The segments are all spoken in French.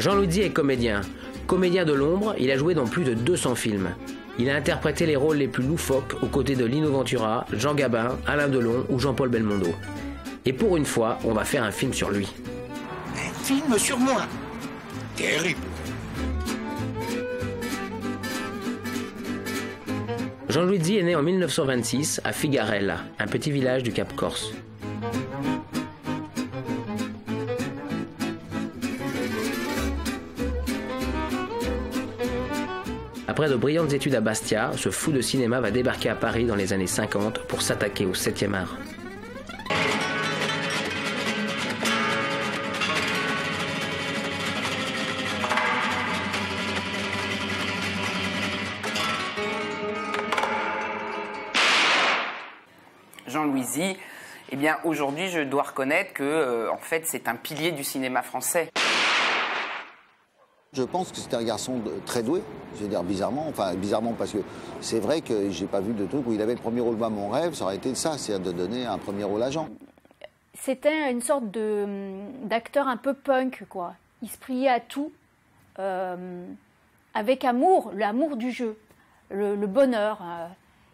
Jean Louis est comédien. Comédien de l'ombre, il a joué dans plus de 200 films. Il a interprété les rôles les plus loufoques aux côtés de Lino Ventura, Jean Gabin, Alain Delon ou Jean-Paul Belmondo. Et pour une fois, on va faire un film sur lui. Un film sur moi? Terrible. Jean Louis est né en 1926 à Figarella, un petit village du Cap Corse. Après de brillantes études à Bastia, ce fou de cinéma va débarquer à Paris dans les années 50 pour s'attaquer au 7e art. Jean Louis, eh bien aujourd'hui je dois reconnaître que en fait c'est un pilier du cinéma français. Je pense que c'était un garçon très doué, je veux dire bizarrement parce que c'est vrai que j'ai pas vu de truc où il avait le premier rôle. Moi, mon rêve, ça aurait été ça, c'est-à-dire de donner un premier rôle à Jean. C'était une sorte d'acteur un peu punk, quoi. Il se pliait à tout, avec amour, l'amour du jeu, le bonheur.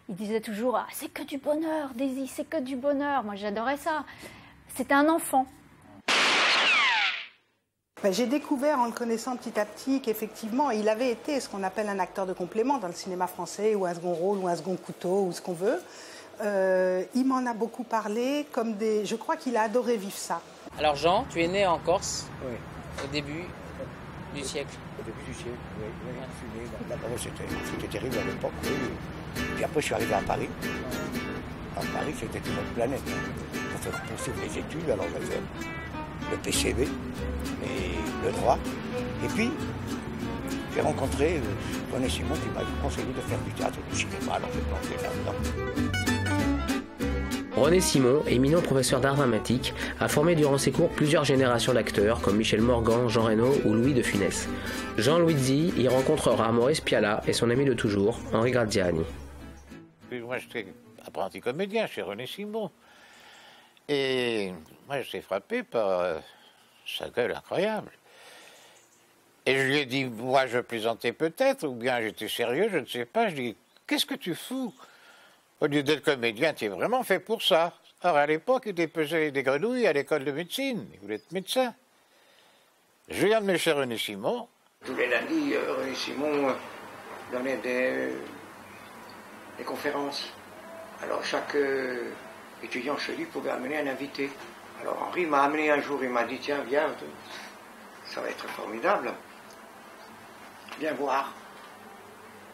Il disait toujours « Ah, c'est que du bonheur, Daisy, c'est que du bonheur ». Moi, j'adorais ça. C'était un enfant. J'ai découvert en le connaissant petit à petit qu'effectivement, il avait été ce qu'on appelle un acteur de complément dans le cinéma français, ou un second rôle, ou un second couteau, ou ce qu'on veut. Il m'en a beaucoup parlé, je crois qu'il a adoré vivre ça. Alors Jean, tu es né en Corse, Oui. au début du siècle. Au début du siècle, oui. Je suis né là-bas, c'était terrible à l'époque, oui. Puis après, je suis arrivé à Paris. À Paris, c'était une autre planète. Pour poursuivre les études, alors j'ai fait le PCB et le droit. Et puis, j'ai rencontré René Simon qui m'a conseillé de faire du théâtre et du cinéma, alors j'ai plongé là-dedans. René Simon, éminent professeur d'art dramatique, a formé durant ses cours plusieurs générations d'acteurs comme Michel Morgan, Jean Reno ou Louis de Funès. Jean Louis y rencontrera Maurice Pialat et son ami de toujours, Henri Graziani. Moi, j'étais apprenti comédien chez René Simon. Et moi, j'étais frappé par sa gueule incroyable. Et je lui ai dit, moi, je plaisantais peut-être, ou bien j'étais sérieux, je ne sais pas. Je lui ai dit, qu'est-ce que tu fous? Au lieu d'être comédien, tu es vraiment fait pour ça. Or, à l'époque, il dépeçait des grenouilles à l'école de médecine. Il voulait être médecin. Je viens de me chez René Simon. Tous les lundis, René Simon donnait des conférences. Alors, chaque étudiant chez lui pouvait amener un invité. Alors, Henri m'a amené un jour, il m'a dit, tiens, viens, ça va être formidable. Viens voir.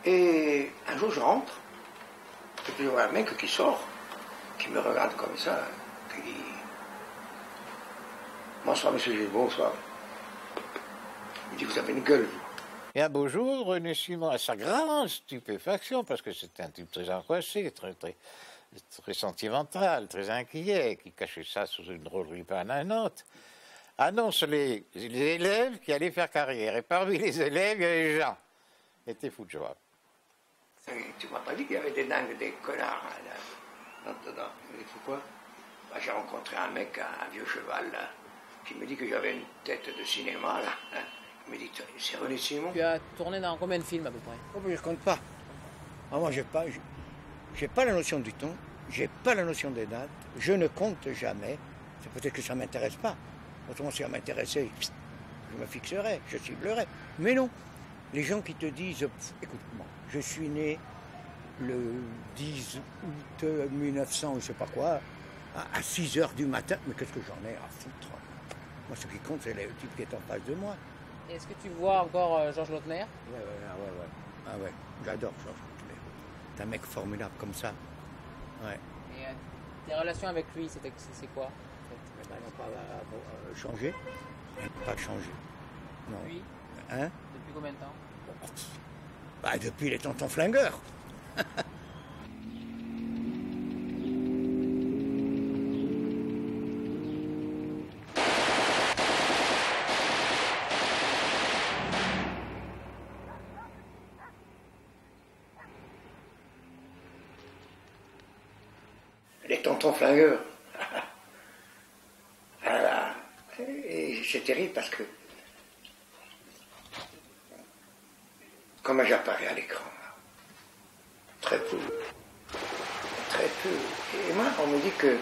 Et un jour, je rentre. Et puis, je vois un mec qui sort, qui me regarde comme ça, qui dit « Bonsoir, monsieur Gilles, bonsoir. » Il dit « Vous avez une gueule, vous. » Et un beau jour, René Simon, à sa grande stupéfaction, parce que c'était un type très angoissé, très sentimental, très inquiet, qui cachait ça sous une drôlerie pas à un autre, annonce les élèves qui allaient faire carrière. Et parmi les élèves, il y avait Jean. Il était fou de joie. Tu m'as pas dit qu'il y avait des dingues, des connards là-dedans. Il dit pourquoi? J'ai rencontré un mec, un vieux cheval, là, qui me dit que j'avais une tête de cinéma, là. Il me dit, c'est René Simon. Tu as tourné dans combien de films à peu près? Oh, mais je ne compte pas. Moi, j'ai pas la notion du temps, j'ai pas la notion des dates, je ne compte jamais. C'est peut-être que ça ne m'intéresse pas. Autrement, si ça m'intéressait, je me fixerais, je ciblerais. Mais non. Les gens qui te disent, écoute-moi, je suis né le 10 août 1900, je ne sais pas quoi, à 6 h du matin, mais qu'est-ce que j'en ai à foutre? Moi, ce qui compte, c'est le type qui est en face de moi. Est-ce que tu vois encore Georges Lautner? Ouais. Ah ouais, j'adore Georges Lautner. C'est un mec formidable comme ça. Ouais. Et tes relations avec lui, c'est quoi? Eh ben, non, pas changer. Pas changer. Non. Depuis? Hein? Depuis combien de temps? Bah, depuis les tontons flingueurs. Les tontons flingueurs. Et c'est terrible parce que comment j'apparais à l'écran. Très peu. Très peu. Et moi, on me dit que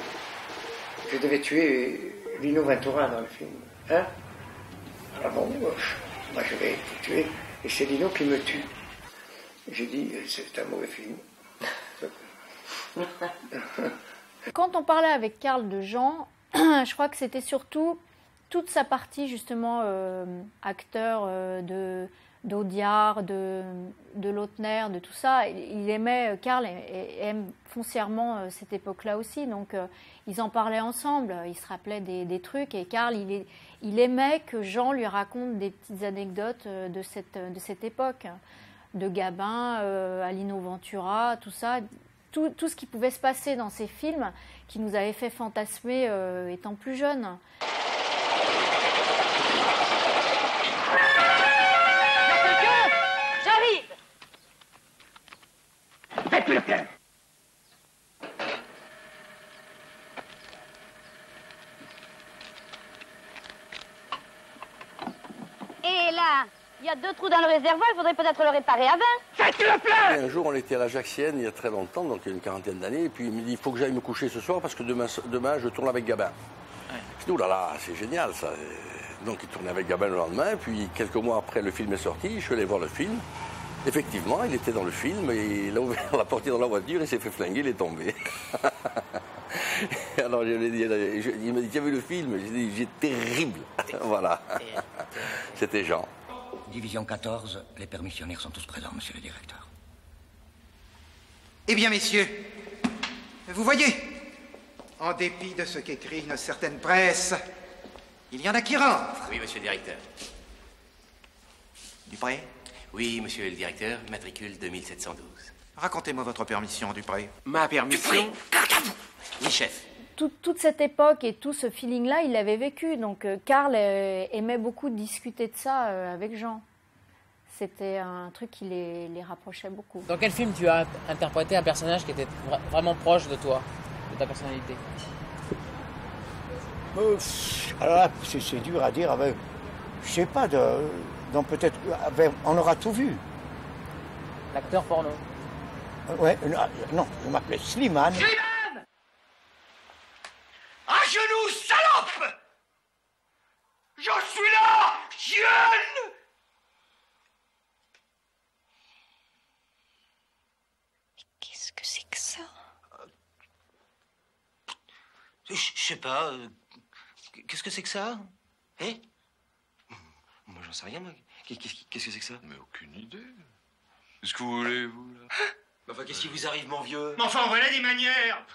je devais tuer Lino Ventura dans le film. Hein? Alors bon, moi je vais te tuer, et c'est Lino qui me tue. J'ai dit, c'est un mauvais film. Quand on parlait avec Karl de Jean, je crois que c'était surtout toute sa partie justement acteur d'Audiard, de Lautner, de tout ça. Il aimait, Karl aime foncièrement cette époque-là aussi, donc ils en parlaient ensemble, ils se rappelaient des trucs, et Karl, il aimait que Jean lui raconte des petites anecdotes de cette époque, de Gabin à Lino Ventura, tout ça. Tout ce qui pouvait se passer dans ces films qui nous avaient fait fantasmer étant plus jeunes. J'arrive. Faites-lui le plein. Et là, il y a 2 trous dans le réservoir, il faudrait peut-être le réparer avant. Faites-lui le plein. Un jour, on était à la Jacquienne, il y a très longtemps, donc il y a une quarantaine d'années, et puis il me dit, il faut que j'aille me coucher ce soir parce que demain je tourne avec Gabin. Je dis, oh là là, c'est génial ça. Donc il tournait avec Gabin le lendemain, puis quelques mois après, le film est sorti, je suis allé voir le film. Effectivement, il était dans le film, et il a ouvert la portière dans la voiture, il s'est fait flinguer, il est tombé. Alors je lui ai dit, il m'a dit, tu as vu le film? J'ai dit, j'ai terrible. Voilà. C'était Jean. Division 14, les permissionnaires sont tous présents, monsieur le directeur. Eh bien, messieurs, vous voyez, en dépit de ce qu'écrit une certaine presse, il y en a qui rentrent. Oui, monsieur le directeur. Dupré? Oui, monsieur le directeur, matricule 2712. Racontez-moi votre permission, Dupré. Ma permission? Oui, chef. Toute cette époque et tout ce feeling-là, il l'avait vécu. Donc, Karl aimait beaucoup discuter de ça avec Jean. C'était un truc qui les rapprochait beaucoup. Dans quel film tu as interprété un personnage qui était vraiment proche de toi, de ta personnalité? Alors là, c'est dur à dire. Je sais pas, donc peut-être, on aura tout vu. L'acteur porno? Ouais, non, je m'appelais Slimane. Slimane! À genoux, salope! Je suis là, jeune! Qu'est-ce que c'est que ça? Je sais pas. Qu'est-ce que c'est que ça? Hein? Moi, j'en sais rien, moi. Qu'est-ce que c'est que ça? Mais aucune idée. Qu'est-ce que vous voulez, vous, là? Enfin, qu'est-ce qui vous arrive, mon vieux? Mais enfin, voilà des manières!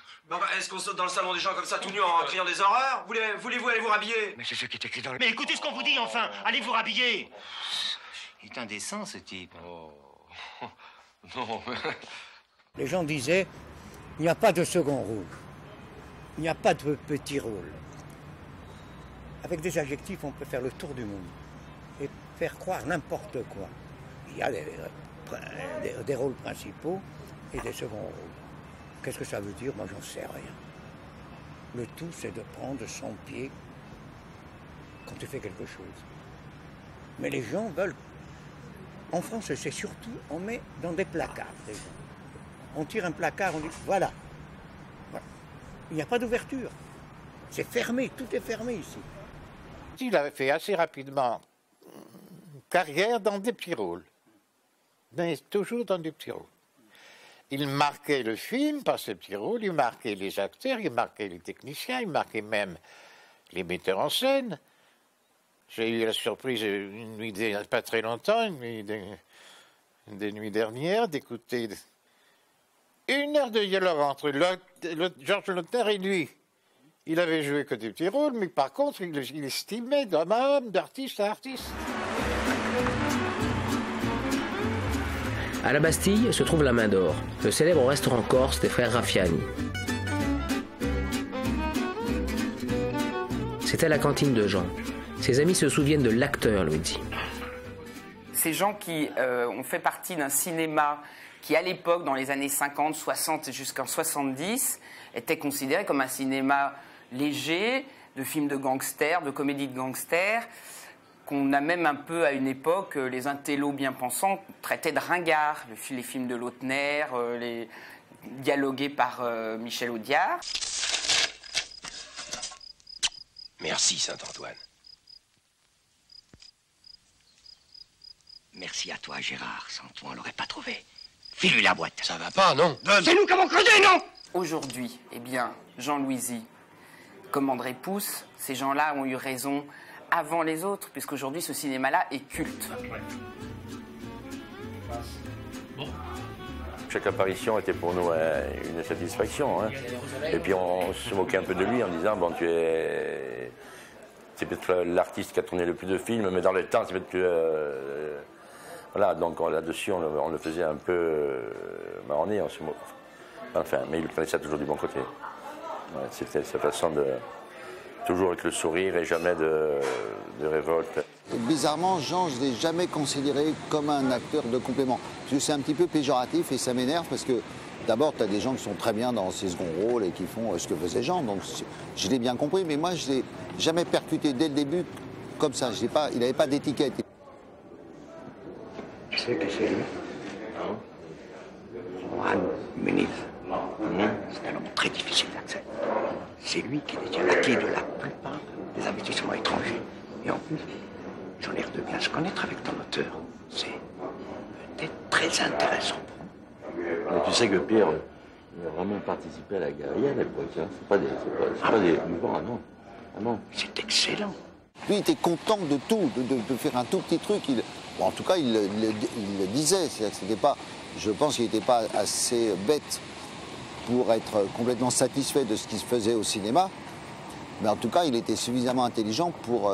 Est-ce qu'on saute dans le salon des gens comme ça, tout nus, en criant des horreurs? Voulez-vous aller vous rhabiller? Mais c'est ce qui est écrit dans le... Mais écoutez ce qu'on vous dit, enfin! Allez vous rhabiller! Il est indécent, ce type. Oh... Non, mais... Les gens disaient, il n'y a pas de second rôle. Il n'y a pas de petit rôle. Avec des adjectifs, on peut faire le tour du monde et faire croire n'importe quoi. Il y a des rôles principaux et des seconds rôles. Qu'est-ce que ça veut dire? Moi, j'en sais rien. Le tout, c'est de prendre son pied quand tu fais quelque chose. Mais les gens veulent... En France, c'est surtout, on met dans des placards, les gens. On tire un placard, on dit, voilà. Il n'y a pas d'ouverture. C'est fermé, tout est fermé ici. Il avait fait assez rapidement carrière dans des petits rôles. Mais toujours dans des petits rôles. Il marquait le film par ses petits rôles, il marquait les acteurs, il marquait les techniciens, il marquait même les metteurs en scène. J'ai eu la surprise, une nuit, pas très longtemps, des nuits dernières, d'écouter 1 heure de dialogue entre Georges Lautner et lui. Il avait joué que des petits rôles, mais par contre, il estimait d'homme à homme, d'artiste à artiste. À la Bastille se trouve la Main d'Or, le célèbre restaurant corse des frères Raffiani. C'était la cantine de Jean. Ses amis se souviennent de l'acteur, lui dit. Ces gens qui ont fait partie d'un cinéma qui, à l'époque, dans les années 50, 60 jusqu'en 70, était considéré comme un cinéma léger, de films de gangsters, de comédies de gangsters. qu'on a même un peu, à une époque, les intellos bien pensants traitaient de ringards. Les films de Lautner, les dialogués par Michel Audiard. Merci, Saint-Antoine. Merci à toi, Gérard. Sans toi, on l'aurait pas trouvé. File-lui la boîte. Ça va pas, non? C'est nous qui avons creusé, non? Aujourd'hui, eh bien, Jean Louisy, comme André Pousse, ces gens-là ont eu raison avant les autres, puisqu'aujourd'hui, ce cinéma-là est culte. Chaque apparition était pour nous une satisfaction. Hein. Et puis on se moquait un peu de lui en disant, bon, c'est peut-être l'artiste qui a tourné le plus de films, mais dans le temps, c'est peut-être plus... Voilà, donc là-dessus, on le faisait un peu marronner, on se moquait. Enfin, mais il prenait ça toujours du bon côté. Ouais, c'était sa façon de... Toujours avec le sourire et jamais de révolte. Et bizarrement, Jean, je ne l'ai jamais considéré comme un acteur de complément. Parce que c'est un petit peu péjoratif et ça m'énerve parce que d'abord, tu as des gens qui sont très bien dans ces seconds rôles et qui font ce que faisait Jean. Donc je l'ai bien compris, mais moi, je ne l'ai jamais percuté dès le début comme ça. Il n'avait pas d'étiquette. Tu sais que c'est lui, Juan Muniz. C'est un homme très difficile d'accès. C'est lui qui détient la clé de la plupart des investissements étrangers. Et en plus, ils ont l'air de bien se connaître avec ton auteur. C'est peut-être très intéressant. Mais tu sais que Pierre, il a vraiment participé à la guérilla à l'époque. Hein. C'est pas des mouvements, ah non. Ah non. C'est excellent. Lui, il était content de tout, de faire un tout petit truc. Bon, en tout cas, il le disait. C'était pas, je pense qu'il n'était pas assez bête pour être complètement satisfait de ce qui se faisait au cinéma. Mais en tout cas, il était suffisamment intelligent pour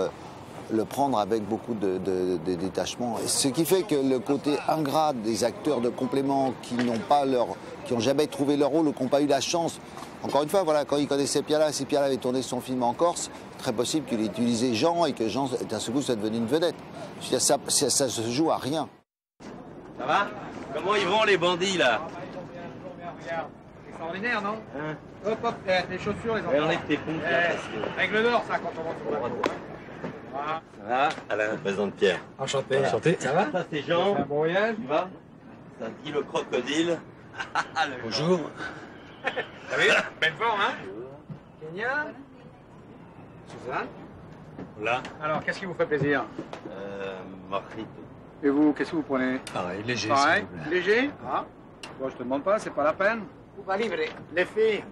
le prendre avec beaucoup de détachement. Ce qui fait que le côté ingrat des acteurs de complément qui n'ont jamais trouvé leur rôle ou qui n'ont pas eu la chance. Encore une fois, voilà, quand il connaissait Piala, si Piala avait tourné son film en Corse, très possible qu'il ait utilisé Jean et que Jean, d'un seul coup, soit devenu une vedette. Je veux dire, ça se joue à rien. Ça va? Comment ils vont les bandits là? Extraordinaire, non? Hein? Hop, hop, les chaussures, les enfants. On est tes pompes là, parce que... Règle d'or, ça, quand on rentre sur la cour. Voilà. Ça va? Alain, présente Pierre. Enchanté. Voilà. Enchanté. Ça va? Ça c'est Jean. Un bon voyage. Tu vas? Ça dit le crocodile. Bonjour. T'as vu? Belle forme, hein? Kenya? Suzanne? Là. Alors, qu'est-ce qui vous fait plaisir? Marguerite. Et vous, qu'est-ce que vous prenez? Pareil, léger. Pareil, léger? Ah. Bon, je te demande pas, c'est pas la peine. Cuba libre. Les filles.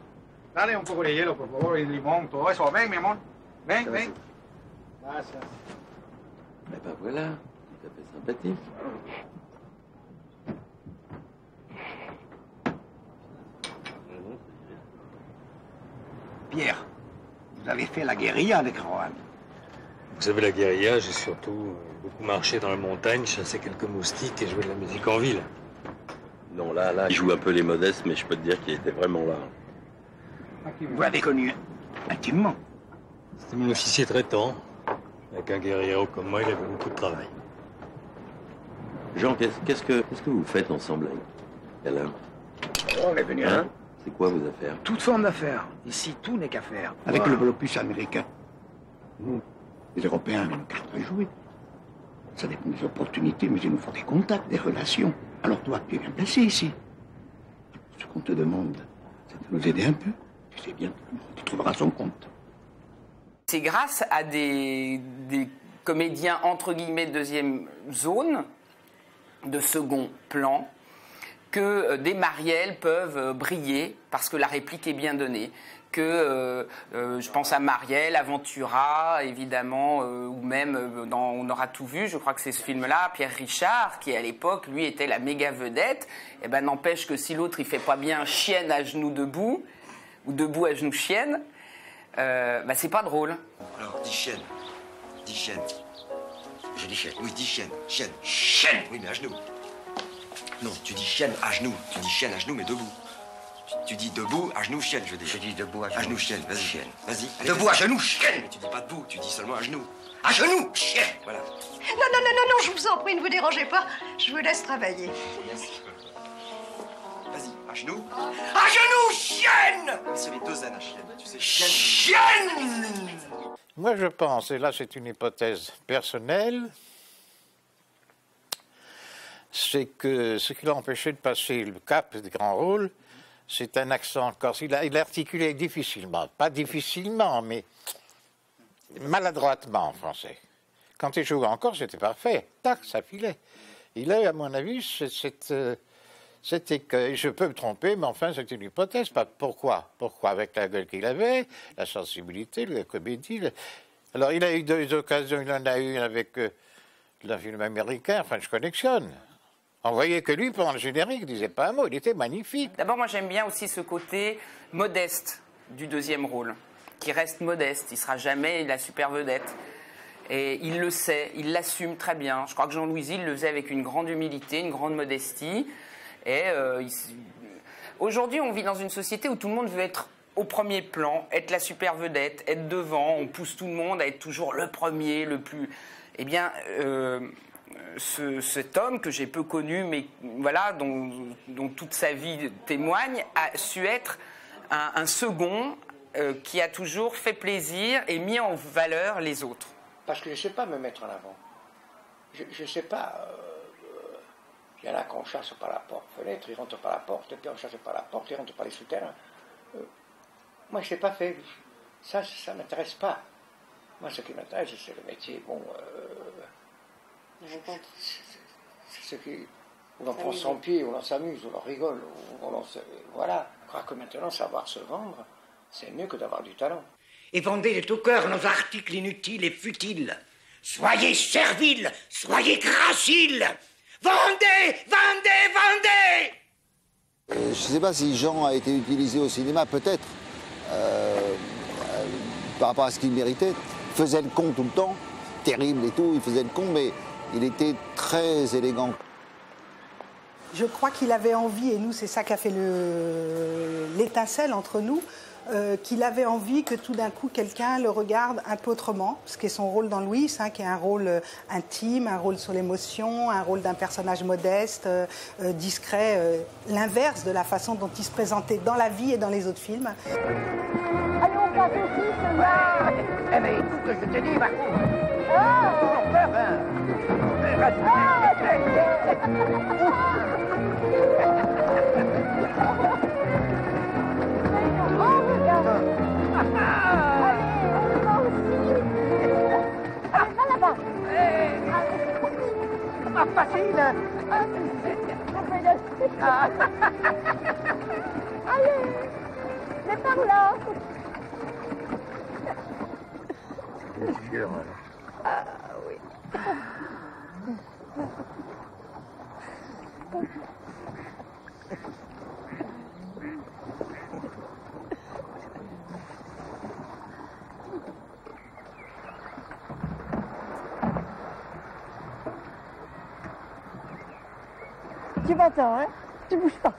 Dale un poco de hielo, por favor, y limón, todo eso. Ven, mi amor. Ven, ven. Gracias. Eh ben voilà, tout à fait sympathique. Pierre, vous avez fait la guérilla avec Rohan. Vous savez, la guérilla, j'ai surtout beaucoup marché dans la montagne, chassé quelques moustiques et joué de la musique en ville. Non, là, il joue un peu les modestes, mais je peux te dire qu'il était vraiment là. Vous l'avez connu intimement. C'était mon officier traitant. Avec un guerriero comme moi, il avait beaucoup de travail. Jean, qu'est-ce que vous faites ensemble, Alain? On est venu, hein? C'est quoi vos affaires? Toute forme d'affaires. Ici, tout n'est qu'affaires. Avec le blocus américain, nous, les Européens, ont une carte à jouer. Ça dépend des opportunités, mais il nous faut des contacts, des relations. Alors toi, tu es bien placé ici. Ce qu'on te demande, c'est de nous aider un peu. Tu sais bien, tu trouveras son compte. C'est grâce à des comédiens, entre guillemets, de deuxième zone, de second plan, que des Marielle peuvent briller parce que la réplique est bien donnée. Que je pense à Marielle, Aventura, évidemment, ou même dans On aura tout vu, je crois que c'est ce film-là, Pierre Richard, qui à l'époque, lui, était la méga vedette, et ben n'empêche que si l'autre, il fait pas bien chienne à genoux debout, ou debout à genoux chienne, bah c'est pas drôle. Alors, dis chienne. Dis chienne. Je dis chienne. Oui, dis chienne. Chienne. Chienne! Oui, mais à genoux. Non, tu dis chienne à genoux. Tu dis chienne à genoux, mais debout. Tu dis debout, à genoux, chienne, je dis. Je dis debout à genoux. À genoux, chienne, vas-y. Chienne. Vas-y. Debout à genoux, chienne! Mais tu dis pas debout, tu dis seulement à genoux. À genoux, chienne! Voilà. Non, je vous en prie, ne vous dérangez pas. Je vous laisse travailler. Vas-y, à genoux. À genoux, chienne! C'est les deux N à chienne, tu sais. Chienne. Chienne! Moi, je pense, et là c'est une hypothèse personnelle, c'est que ce qui l'a empêché de passer le cap des grands rôles, c'est un accent corse. Il articulait difficilement, pas difficilement, mais maladroitement en français. Quand il jouait en Corse, c'était parfait. Tac, ça filait. Il a, à mon avis, cet écueil. Je peux me tromper, mais enfin, c'est une hypothèse. Pourquoi ? Pourquoi ? Avec la gueule qu'il avait, la sensibilité, la comédie. Alors, il a eu 2 occasions. Il en a eu avec le film américain, French Connection. On voyait que lui, pendant le générique, il ne disait pas un mot. Il était magnifique. D'abord, moi, j'aime bien aussi ce côté modeste du deuxième rôle, qui reste modeste. Il ne sera jamais la super vedette. Et il le sait, il l'assume très bien. Je crois que Jean Louisy le faisait avec une grande humilité, une grande modestie. Et aujourd'hui, on vit dans une société où tout le monde veut être au premier plan, être la super vedette, être devant. On pousse tout le monde à être toujours le premier, le plus... Eh bien, cet homme que j'ai peu connu, mais voilà, dont toute sa vie témoigne, a su être un second qui a toujours fait plaisir et mis en valeur les autres. Parce que je ne sais pas me mettre en avant. Je ne sais pas. Il y en a qu'on chasse par la porte, fenêtre, ils rentrent par la porte, et puis on chasse par la porte, ils rentrent par les souterrains. Moi, je ne l'ai pas fait. Ça ne m'intéresse pas. Moi, ce qui m'intéresse, c'est le métier. Bon, c'est ce qui. Où l'on prend son pied, où l'on s'amuse, où l'on rigole, où l'on se. Voilà. Je crois que maintenant, savoir se vendre, c'est mieux que d'avoir du talent. Et vendez de tout cœur nos articles inutiles et futiles. Soyez serviles, soyez graciles. Vendez, vendez, vendez. Je ne sais pas si Jean a été utilisé au cinéma, peut-être, par rapport à ce qu'il méritait. Il faisait le con tout le temps, terrible et tout, il faisait le con, mais il était très élégant. Je crois qu'il avait envie, et nous, c'est ça qui a fait l'étincelle entre nous, qu'il avait envie que tout d'un coup quelqu'un le regarde un peu autrement, ce qui est son rôle dans Louis, hein, qui est un rôle intime, un rôle sur l'émotion, un rôle d'un personnage modeste, discret, l'inverse de la façon dont il se présentait dans la vie et dans les autres films. Allez, on passe aussi, celle-là. Eh mais écoute ce que je te dis, Marco. Pas facile. Allez, c'est par là. Ah oui. Tu m'entends, hein? Tu bouges pas.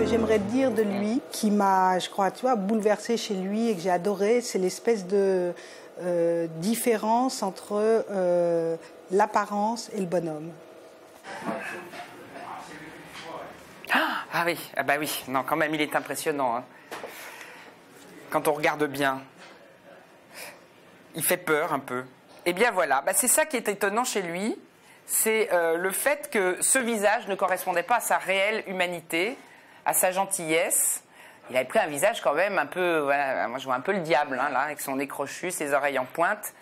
J'aimerais dire de lui, qui m'a, je crois, tu vois, bouleversée chez lui et que j'ai adoré, c'est l'espèce de différence entre l'apparence et le bonhomme. Ah oui, ah bah oui, non, quand même, il est impressionnant. Hein. Quand on regarde bien, il fait peur un peu. Eh bien voilà, bah, c'est ça qui est étonnant chez lui, c'est le fait que ce visage ne correspondait pas à sa réelle humanité, à sa gentillesse. Il avait pris un visage quand même un peu, voilà, moi je vois un peu le diable, hein, là, avec son nez crochu, ses oreilles en pointe.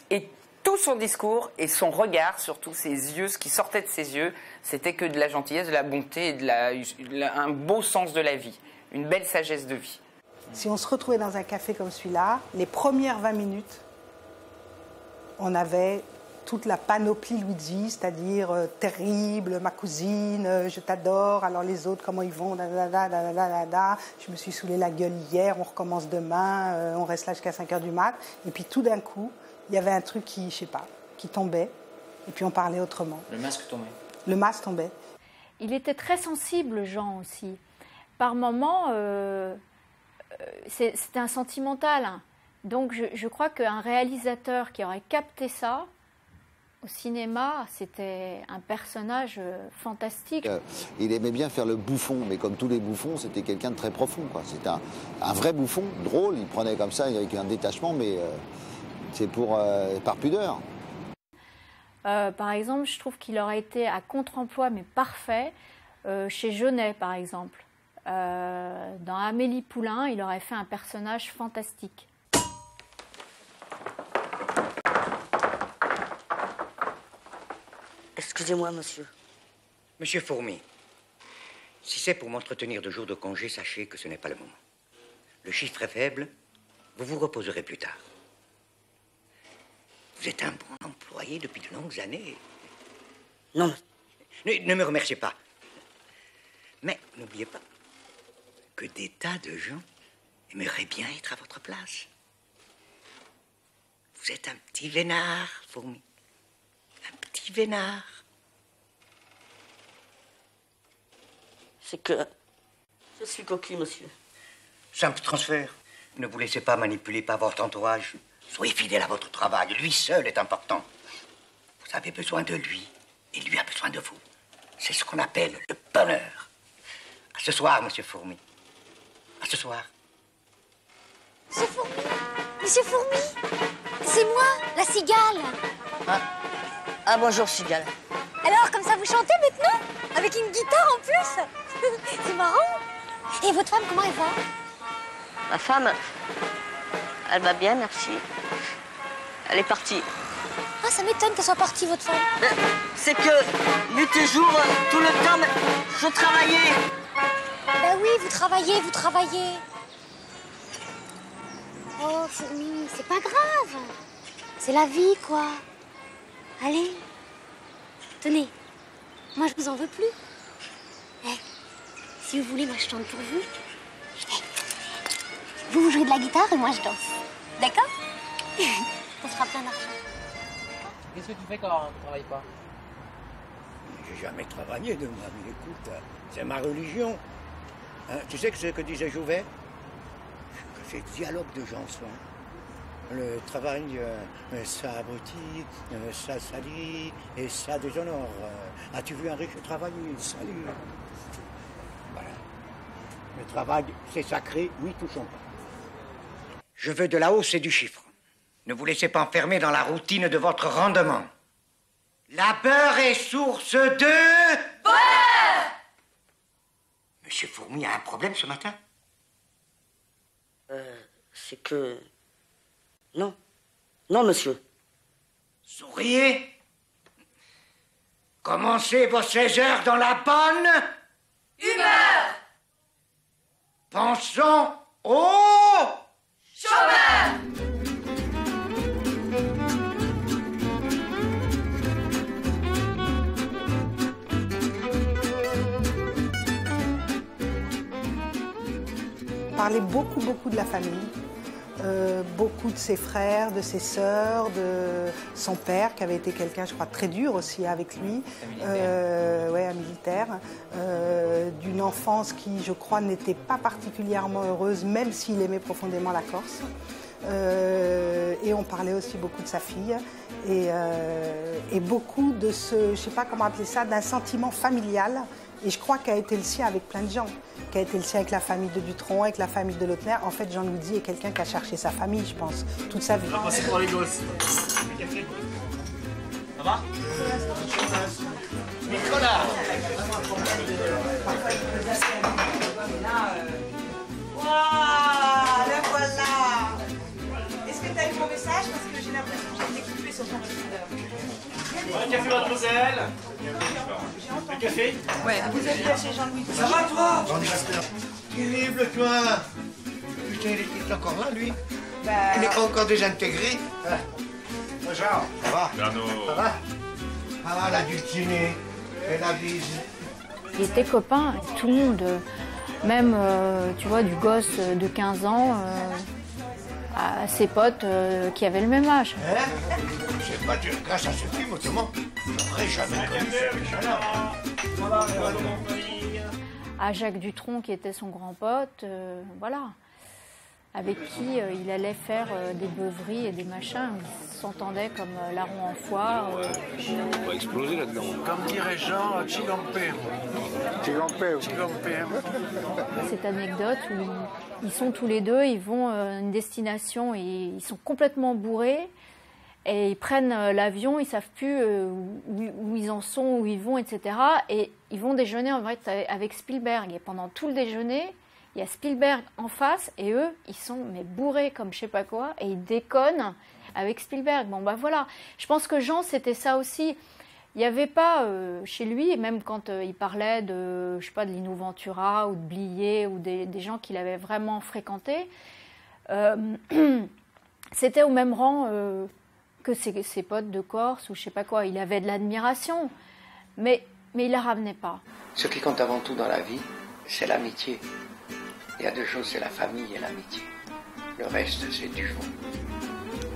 Et tout son discours et son regard, surtout ses yeux, ce qui sortait de ses yeux, c'était que de la gentillesse, de la bonté et un beau sens de la vie, une belle sagesse de vie. Si on se retrouvait dans un café comme celui-là, les premières 20 minutes, on avait toute la panoplie Luigi, c'est-à-dire terrible, ma cousine, je t'adore, alors les autres, comment ils vont, je me suis saoulé la gueule hier, on recommence demain, on reste là jusqu'à 5h du mat. Et puis tout d'un coup, Il y avait un truc qui, je sais pas, qui tombait, et puis on parlait autrement. Le masque tombait. Le masque tombait. Il était très sensible, Jean, aussi. Par moments, c'était un sentimental. Hein. Donc je crois qu'un réalisateur qui aurait capté ça, au cinéma, c'était un personnage fantastique. Il aimait bien faire le bouffon, mais comme tous les bouffons, c'était quelqu'un de très profond, quoi. C'était un vrai bouffon, drôle, il prenait comme ça avec un détachement, mais c'est par pudeur. Par exemple, je trouve qu'il aurait été à contre-emploi, mais parfait, chez Jeunet, par exemple. Dans Amélie Poulain, il aurait fait un personnage fantastique. Excusez-moi, monsieur. Monsieur Fourmi, si c'est pour m'entretenir de jours de congé, sachez que ce n'est pas le moment. Le chiffre est faible, vous vous reposerez plus tard. Vous êtes un bon employé depuis de longues années. Non. Ne me remerciez pas. Mais n'oubliez pas que des tas de gens aimeraient bien être à votre place. Vous êtes un petit vénard, Fourmi. Un petit vénard. C'est que je suis coquille, monsieur. Simple transfert. Ne vous laissez pas manipuler par votre entourage. Soyez fidèle à votre travail. Lui seul est important. Vous avez besoin de lui. Et lui a besoin de vous. C'est ce qu'on appelle le bonheur. À ce soir, monsieur Fourmi. À ce soir. Monsieur Fourmi, Monsieur Fourmi, c'est moi, la cigale. Ah, bonjour, cigale. Alors, comme ça, vous chantez maintenant? Avec une guitare en plus? C'est marrant. Et votre femme, comment elle va? Ma femme, elle va bien, merci. Elle est partie. Ah, ça m'étonne qu'elle soit partie, votre femme. C'est que, nuit et jour, tout le temps, je travaillais. Ben oui, vous travaillez, vous travaillez. Oh, Fourmi, c'est pas grave. C'est la vie, quoi. Allez, tenez, moi, je vous en veux plus. Eh, si vous voulez, moi, je chante pour vous. Vous jouez de la guitare et moi, je danse. D'accord? On fera plein d'argent. Qu'est-ce que tu fais quand tu ne travailles pas? J'ai jamais travaillé de ma vie, écoute, c'est ma religion. Hein, tu sais que ce que disait Jouvet? Que ces dialogues de chansons. Le travail, ça abrutit, ça salit et ça déshonore. As-tu vu un riche travailler? Salut. Voilà. Le travail, c'est sacré, oui, touchons pas. Je veux de la hausse et du chiffre. Ne vous laissez pas enfermer dans la routine de votre rendement. Labeur est source de... bonheur! Monsieur Fourmi a un problème ce matin? C'est que... Non. Non, monsieur. Souriez. Commencez vos 16 heures dans la bonne... humeur. Pensons au... chômeur. On parlait beaucoup de la famille. Beaucoup de ses frères, de ses sœurs, de son père, qui avait été quelqu'un, je crois, très dur aussi avec lui. Un militaire. D'une enfance qui, je crois, n'était pas particulièrement heureuse, même s'il aimait profondément la Corse. Et on parlait aussi beaucoup de sa fille. Et beaucoup de ce, je sais pas comment appeler ça, d'un sentiment familial. Et je crois qu'a été le sien avec plein de gens. Qui a été le sien avec la famille de Dutronc, avec la famille de Lautner. En fait, Jean Loudy est quelqu'un qui a cherché sa famille, je pense, toute sa vie. C'est pour les gosses. Ça va? Nicolas! Waouh, le voilà! Est-ce que tu as eu mon message? Parce que j'ai l'impression que j'ai été coupée sur ton répondeur. Un café, mademoiselle. Un café? Ouais. Vous êtes bien chez Jean-Louis. Ça va, toi? Jean-Pasteur. Terrible, toi. Putain, il est encore là, lui. Bah... Il n'est pas encore désintégré. Bonjour. Ça va? Ça va? Ah, la dulcinée. Et la bise. Il était copain avec tout le monde. Même, tu vois, du gosse de 15 ans. à ses potes qui avaient le même âge. C'est pas grâce à ce film, autrement, j'aurais jamais connu ce méchant-là. À Jacques Dutronc, qui était son grand pote, voilà, avec qui il allait faire des beuveries et des machins. Ils s'entendaient comme larron en foire. On va exploser là-dedans. Comme dirait Jean, Chigampé. Cette anecdote où ils sont tous les deux, ils vont à une destination et ils sont complètement bourrés. Et ils prennent l'avion, ils ne savent plus où ils en sont, où ils vont, etc. Et ils vont déjeuner en fait avec Spielberg. Et pendant tout le déjeuner, il y a Spielberg en face et eux, ils sont mais bourrés comme je sais pas quoi et ils déconnent avec Spielberg. Bon, bah voilà. Je pense que Jean, c'était ça aussi. Il n'y avait pas chez lui, et même quand il parlait de, je sais pas, de Lino Ventura ou de Blier ou des gens qu'il avait vraiment fréquentés, c'était au même rang que ses potes de Corse ou je sais pas quoi. Il avait de l'admiration, mais il la ramenait pas. Ce qui compte avant tout dans la vie, c'est l'amitié. Il y a deux choses, c'est la famille et l'amitié. Le reste, c'est du vent.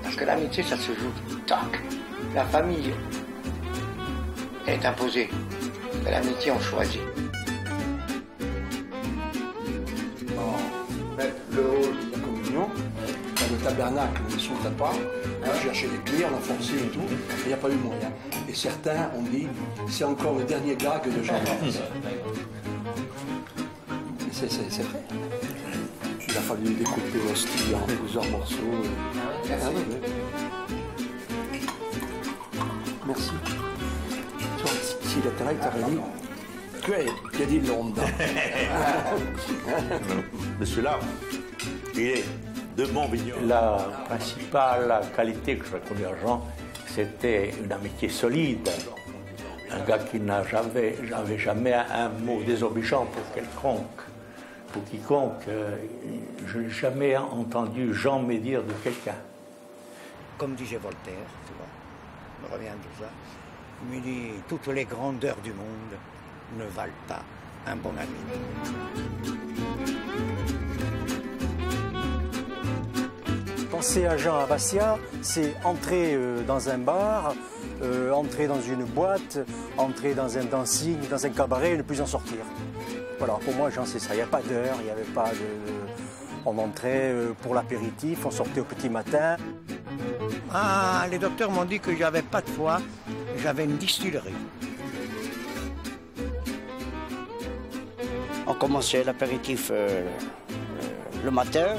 Parce que l'amitié, ça se joue tac. La famille est imposée. Mais l'amitié, on choisit. Le hall de la communion, dans le tabernacle, ils ne sont pas. J'ai cherché les clés, on a forcé et tout, il n'y a pas eu moyen. Et certains ont dit, c'est encore le dernier gag de Jean-Baptiste. C'est vrai. Il a fallu découper l'hostie en plusieurs morceaux. Merci. Si la terre t'aurait dit, tu as dit Londres. Monsieur-là, il est de bon vigneron. La principale qualité que je reconnais à Jean, c'était une amitié solide. Un gars qui n'avait jamais un mot désobligeant pour quiconque. Je n'ai jamais entendu Jean médire de quelqu'un. Comme disait Voltaire, tu vois, je me reviens de ça, il me dit « Toutes les grandeurs du monde ne valent pas un bon ami ». Penser à Jean Abassia, c'est entrer dans un bar, entrer dans une boîte, entrer dans un dancing, dans un cabaret et ne plus en sortir. Voilà, pour moi, Jean, c'est ça. Il n'y a pas d'heure, il n'y avait pas de... On entrait pour l'apéritif, on sortait au petit matin. Ah, les docteurs m'ont dit que j'avais pas de foie, j'avais une distillerie. On commençait l'apéritif le matin.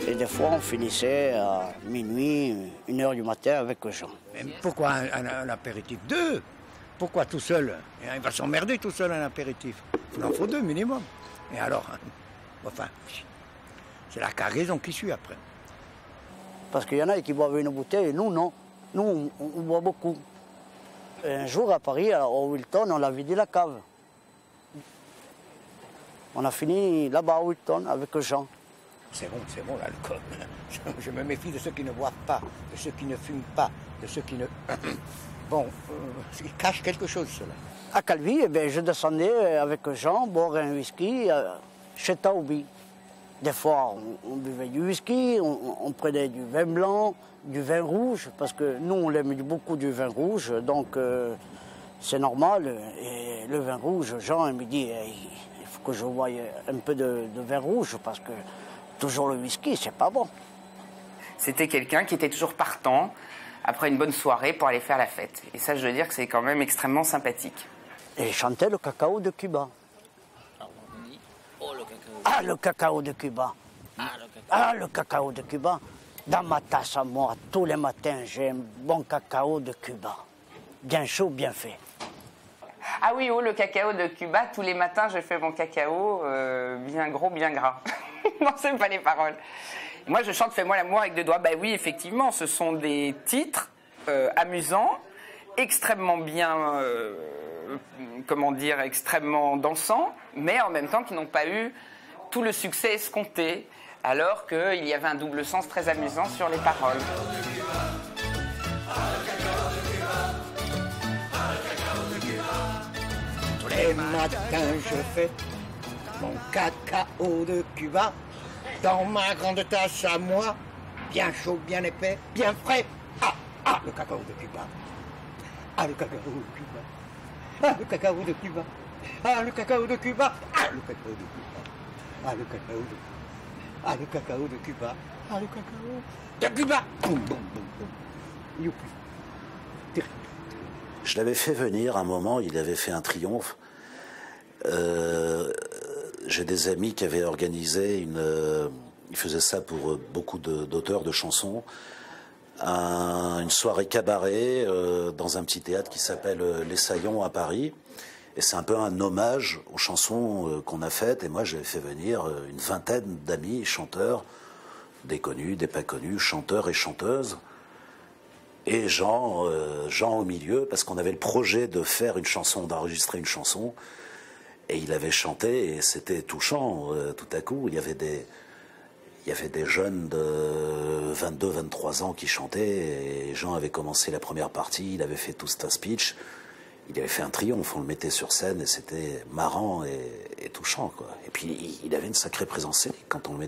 Et des fois, on finissait à minuit, 1h du matin avec Jean. Mais pourquoi un apéritif? 2? Pourquoi tout seul? Il va s'emmerder tout seul, un apéritif. Il en faut 2 minimum. Et alors, enfin, c'est la cargaison qui suit après. Parce qu'il y en a qui boivent une bouteille, et nous, non. Nous, on boit beaucoup. Et un jour, à Paris, au Wilton, on a vidé la cave. On a fini là-bas, au Wilton, avec Jean. C'est bon l'alcool. Je me méfie de ceux qui ne boivent pas, de ceux qui ne fument pas, de ceux qui ne... Bon, ils cachent quelque chose, cela. À Calvi, eh bien, je descendais avec Jean boire un whisky chez Taoubi. Des fois, on buvait du whisky, on prenait du vin blanc, du vin rouge, parce que nous, on aime beaucoup du vin rouge, donc c'est normal. Et le vin rouge, Jean, il me dit, il faut que je voie un peu de vin rouge, parce que toujours le whisky, c'est pas bon. C'était quelqu'un qui était toujours partant après une bonne soirée pour aller faire la fête. Et ça, je veux dire que c'est quand même extrêmement sympathique. Et il chantait le cacao de Cuba. Ah, le cacao de Cuba. Ah, le cacao de Cuba. Dans ma tasse à moi, tous les matins, j'ai un bon cacao de Cuba. Bien chaud, bien fait. Ah oui, le cacao de Cuba, tous les matins, je fais mon cacao bien gros, bien gras. Non, c'est pas les paroles. Moi, je chante Fais-moi l'amour avec 2 doigts. Ben oui, effectivement, ce sont des titres amusants, extrêmement bien, comment dire, extrêmement dansants, mais en même temps qui n'ont pas eu tout le succès escompté, alors qu'il y avait un double sens très amusant sur les paroles. Tous les matins, je fais mon cacao de Cuba dans ma grande tasse à moi. bien chaud, bien épais, bien frais. Ah, le cacao de Cuba. Ah, le cacao de Cuba. Ah, le cacao de Cuba. Ah, le cacao de Cuba. Ah, le cacao de Cuba. Ah, le cacao de Cuba. Ah, le cacao de Cuba. Ah, le cacao de Cuba. Boum, boum, boum, boum. Youpi. Je l'avais fait venir un moment, il avait fait un triomphe. J'ai des amis qui avaient organisé ils faisaient ça pour beaucoup d'auteurs de chansons, une soirée cabaret dans un petit théâtre qui s'appelle Les Saillons à Paris. Et c'est un peu un hommage aux chansons qu'on a faites. Et moi, j'avais fait venir une vingtaine d'amis chanteurs, des connus, des pas connus, chanteurs et chanteuses. Et Jean au milieu, parce qu'on avait le projet de faire une chanson, d'enregistrer une chanson. Et il avait chanté, et c'était touchant. Tout à coup, il y avait des jeunes de 22, 23 ans qui chantaient. Et Jean avait commencé la première partie, il avait fait tout un speech. Il avait fait un triomphe, on le mettait sur scène, et c'était marrant et touchant, quoi. Et puis, il avait une sacrée présence scénique. Quand on le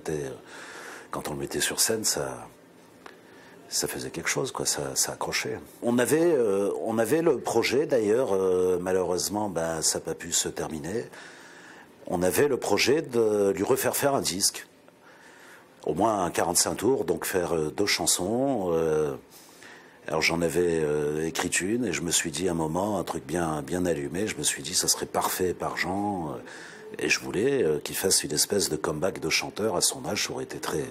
mettait sur scène, ça faisait quelque chose, quoi, ça accrochait. On avait le projet, d'ailleurs, malheureusement, ça n'a pas pu se terminer. On avait le projet de lui refaire faire un disque, au moins un 45 tours, donc faire 2 chansons. Alors j'en avais écrit une, et je me suis dit à un moment, un truc bien allumé, je me suis dit ça serait parfait par Jean, et je voulais qu'il fasse une espèce de comeback de chanteur à son âge, ça aurait été très,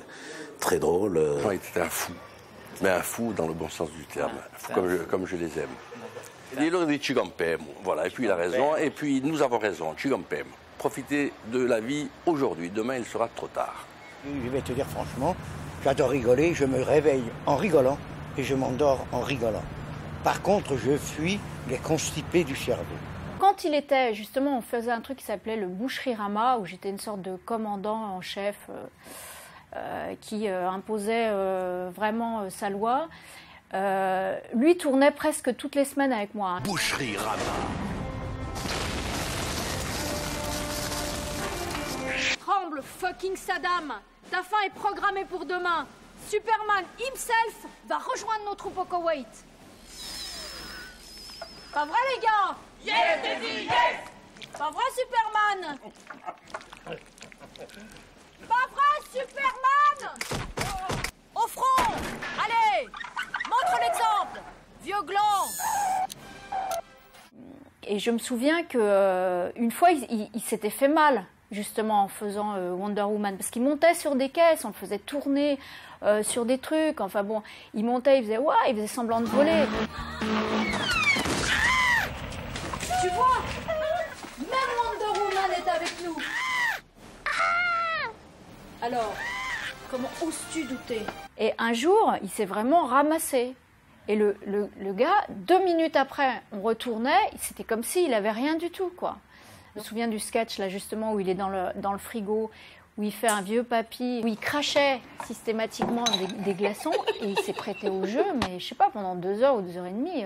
très drôle. Jean était un fou. Mais un fou dans le bon sens du terme, comme je les aime. Il aurait dit ci campem, voilà, et puis il a raison, et puis nous avons raison, ci campem. Profitez de la vie aujourd'hui, demain il sera trop tard. Je vais te dire franchement, j'adore rigoler, je me réveille en rigolant et je m'endors en rigolant. Par contre, je fuis les constipés du cerveau. Quand il était, justement, on faisait un truc qui s'appelait le Boucherie-Rama, où j'étais une sorte de commandant en chef qui imposait vraiment sa loi. Lui tournait presque toutes les semaines avec moi. Boucherie-Rama. Tremble, fucking Saddam. Ta fin est programmée pour demain. Superman himself va rejoindre nos troupes au Koweït. Pas vrai, les gars? Yes, Daddy, yes. Pas vrai, Superman? Pas vrai, Superman? Au front. Allez, montre l'exemple. Vieux gland. Et je me souviens qu'une fois, il s'était fait mal, justement, en faisant Wonder Woman. Parce qu'il montait sur des caisses, on le faisait tourner sur des trucs. Enfin bon, il montait, il faisait semblant de voler. Tu vois, même Wonder Woman est avec nous. Alors, comment oses-tu douter? Et un jour, il s'est vraiment ramassé. Et le gars, 2 minutes après, on retournait, c'était comme s'il avait rien du tout, quoi. Je me souviens du sketch, là, justement, où il est dans le frigo, où il fait un vieux papy, où il crachait systématiquement des glaçons, et il s'est prêté au jeu, mais je sais pas, pendant 2 heures ou 2 heures et demie.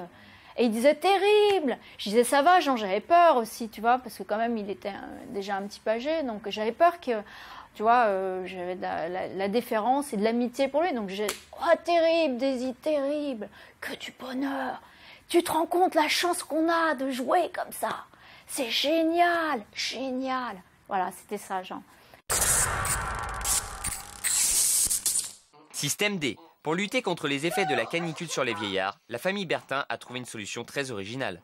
Et il disait terrible. Je disais ça va, Jean, j'avais peur aussi, tu vois, parce que quand même, il était déjà un petit peu âgé, donc j'avais peur que, tu vois, j'avais de la déférence et de l'amitié pour lui, donc j'ai oh terrible, Daisy, terrible, que du bonheur. Tu te rends compte la chance qu'on a de jouer comme ça? C'est génial, génial. Voilà, c'était ça, Jean. Système D. Pour lutter contre les effets de la canicule sur les vieillards, la famille Bertin a trouvé une solution très originale.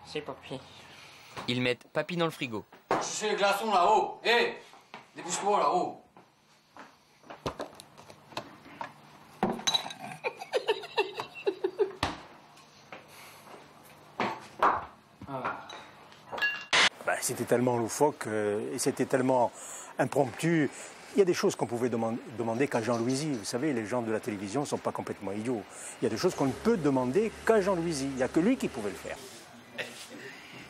C'est Papy. Ils mettent Papy dans le frigo. C'est les glaçons là-haut. Hé, dépousse-moi là-haut. C'était tellement loufoque et c'était tellement impromptu. Il y a des choses qu'on pouvait demander qu'à Jean Louisy. Vous savez, les gens de la télévision ne sont pas complètement idiots. Il y a des choses qu'on ne peut demander qu'à Jean Louisy. Il n'y a que lui qui pouvait le faire.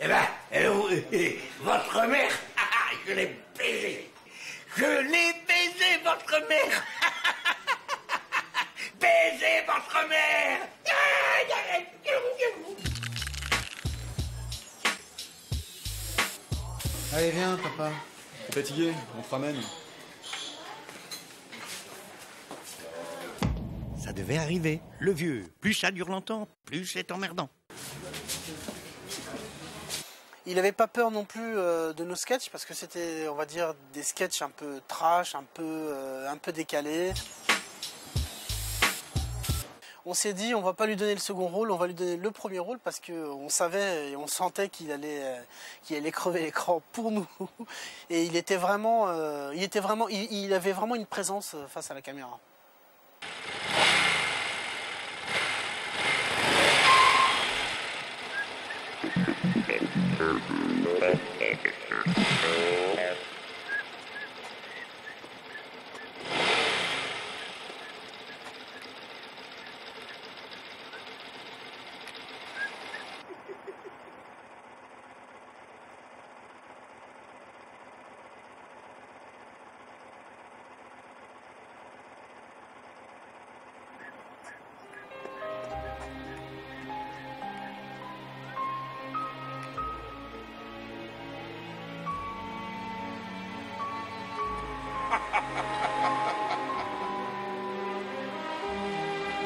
Eh ben, votre mère, je l'ai baisé. Je l'ai baisé, votre mère. Baisé, votre mère. Allez, viens, papa. T'es fatigué? On te ramène. Ça devait arriver. Le vieux, plus ça dure longtemps, plus c'est emmerdant. Il n'avait pas peur non plus de nos sketchs parce que c'était, on va dire, des sketchs un peu trash, un peu décalés. On s'est dit, on va pas lui donner le second rôle, on va lui donner le premier rôle parce qu'on savait et on sentait qu'il allait crever l'écran pour nous. Et il avait vraiment une présence face à la caméra.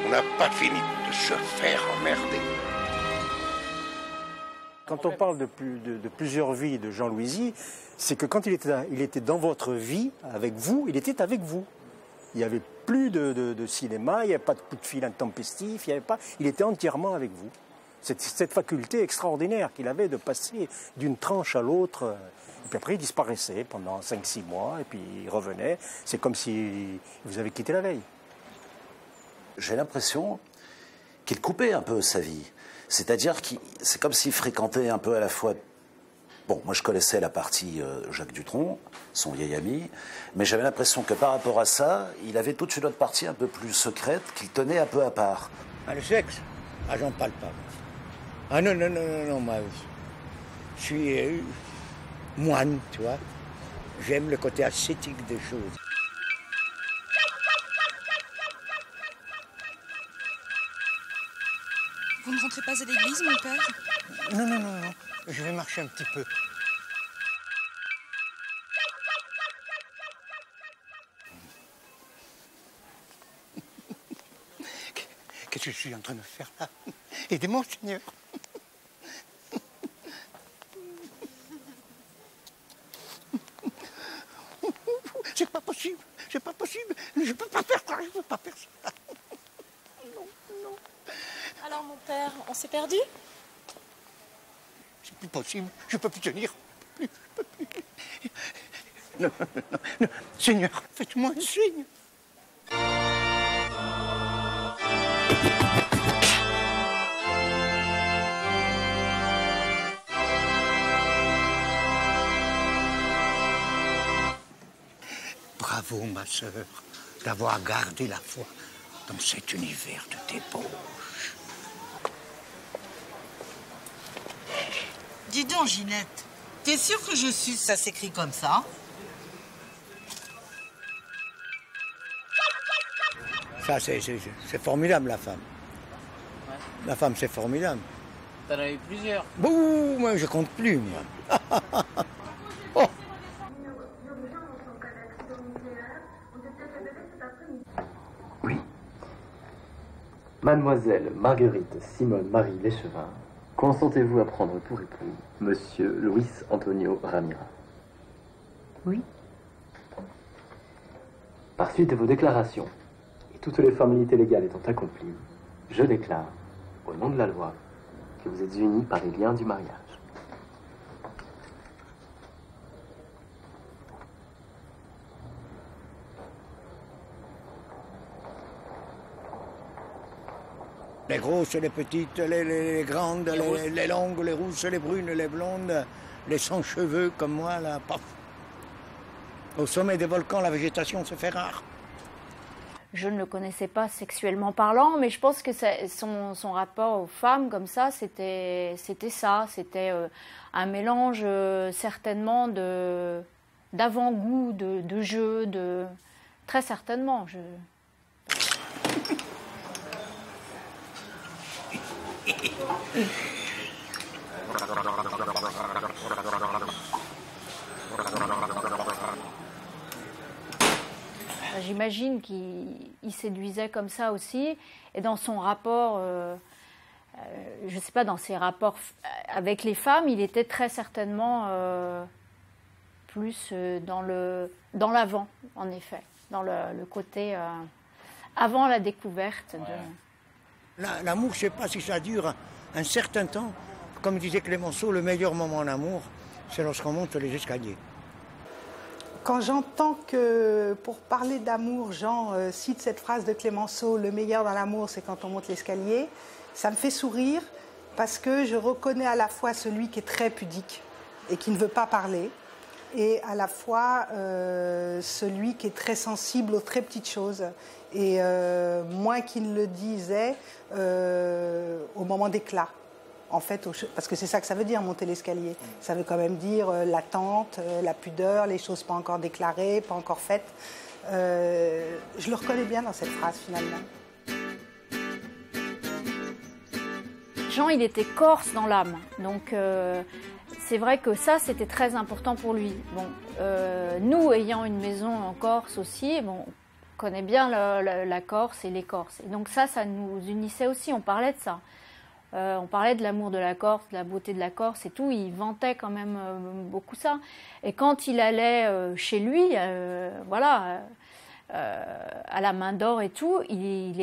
On n'a pas fini de se faire emmerder. Quand on parle de plusieurs vies de Jean Louisy, c'est que quand il était dans votre vie, avec vous, il était avec vous. Il n'y avait plus de cinéma, il n'y avait pas de coup de fil intempestif, il était entièrement avec vous. Cette faculté extraordinaire qu'il avait de passer d'une tranche à l'autre. Et puis après, il disparaissait pendant 5-6 mois, et puis il revenait. C'est comme si vous avez quitté la veille. J'ai l'impression qu'il coupait un peu sa vie. C'est-à-dire que c'est comme s'il fréquentait un peu à la fois... Bon, moi je connaissais la partie Jacques Dutronc, son vieil ami, mais j'avais l'impression que par rapport à ça, il avait toute une autre partie un peu plus secrète qu'il tenait un peu à part. Ah, le sexe? Ah, j'en parle pas. Ah non, moi, je suis moine, tu vois. J'aime le côté ascétique des choses. Vous ne rentrez pas à l'église, mon père? Non. Je vais marcher un petit peu. Qu'est-ce que je suis en train de faire là? Aidez-moi, Seigneur. C'est pas possible. Je peux pas faire ça. Non. Alors, mon père, on s'est perdu? C'est plus possible. Je peux plus tenir. Non. Seigneur, faites-moi un signe. Bravo, ma sœur, d'avoir gardé la foi dans cet univers de débauche. Dis donc, Ginette, t'es sûre que je suis, ça s'écrit comme ça? Ça, c'est formidable, la femme. Ouais. La femme, c'est formidable. T'en as eu plusieurs. Bouh, moi, je compte plus, moi. Oh. Oui. Mademoiselle Marguerite Simone Marie Léchevin, consentez-vous à prendre pour époux Monsieur Luis Antonio Ramira? Oui. Par suite de vos déclarations, et toutes les formalités légales étant accomplies, je déclare, au nom de la loi, que vous êtes unis par les liens du mariage. Les grosses, les petites, les grandes, les longues, les rousses, les brunes, les blondes, les sans cheveux comme moi, là, paf. Au sommet des volcans, la végétation se fait rare. Je ne le connaissais pas sexuellement parlant, mais je pense que son rapport aux femmes comme ça, c'était ça. C'était un mélange certainement d'avant-goût, de jeu, très certainement. j'imagine qu'il séduisait comme ça aussi. Et dans son rapport, je ne sais pas, dans ses rapports avec les femmes, il était très certainement plus dans l'avant, en effet, dans le côté avant la découverte. L'amour, je ne sais pas si ça dure un certain temps. Comme disait Clémenceau, le meilleur moment en amour, c'est lorsqu'on monte les escaliers. Quand j'entends que, pour parler d'amour, Jean cite cette phrase de Clémenceau, « Le meilleur dans l'amour, c'est quand on monte l'escalier », ça me fait sourire parce que je reconnais à la fois celui qui est très pudique et qui ne veut pas parler, et à la fois celui qui est très sensible aux très petites choses. Et moins qu'il le disait au moment d'éclat. En fait, parce que c'est ça que ça veut dire, monter l'escalier. Ça veut quand même dire l'attente, la pudeur, les choses pas encore déclarées, pas encore faites. Je le reconnais bien dans cette phrase, finalement. Jean, il était corse dans l'âme. Donc, c'est vrai que ça, c'était très important pour lui. Bon, nous, ayant une maison en Corse aussi, bon, on connaît bien la Corse et les Corses. Et donc ça nous unissait aussi, on parlait de ça. On parlait de l'amour de la Corse, de la beauté de la Corse et tout. Il vantait quand même beaucoup ça. Et quand il allait chez lui, voilà, à la Main d'Or et tout, il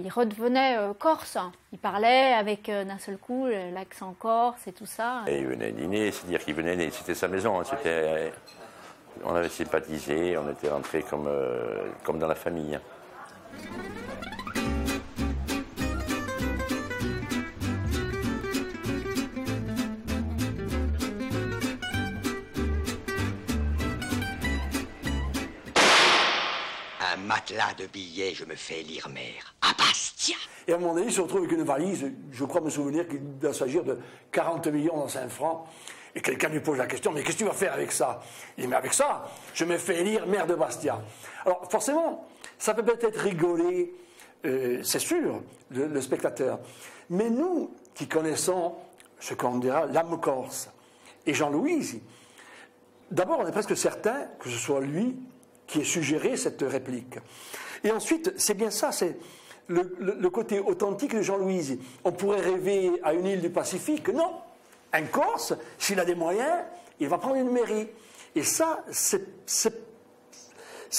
redevenait corse. Il parlait avec d'un seul coup l'accent corse et tout ça. Et il venait dîner, c'est-à-dire qu'il venait, c'était sa maison. On avait sympathisé, on était rentrés comme dans la famille. Un matelas de billets, je me fais élire maire. À Bastia. Et à un moment donné, il se retrouve avec une valise, je crois me souvenir qu'il doit s'agir de 40 millions dans 5 francs. Et quelqu'un lui pose la question, mais qu'est-ce que tu vas faire avec ça? Il dit, mais avec ça, je me fais élire maire de Bastia. Alors forcément, ça peut peut-être rigoler, c'est sûr, le spectateur. Mais nous, qui connaissons ce qu'on dira l'âme corse, et Jean-Louis, d'abord on est presque certain que ce soit lui qui ait suggéré cette réplique. Et ensuite, c'est bien ça, c'est le côté authentique de Jean-Louis. On pourrait rêver à une île du Pacifique, non. Un Corse, s'il a des moyens, il va prendre une mairie. Et ça, ça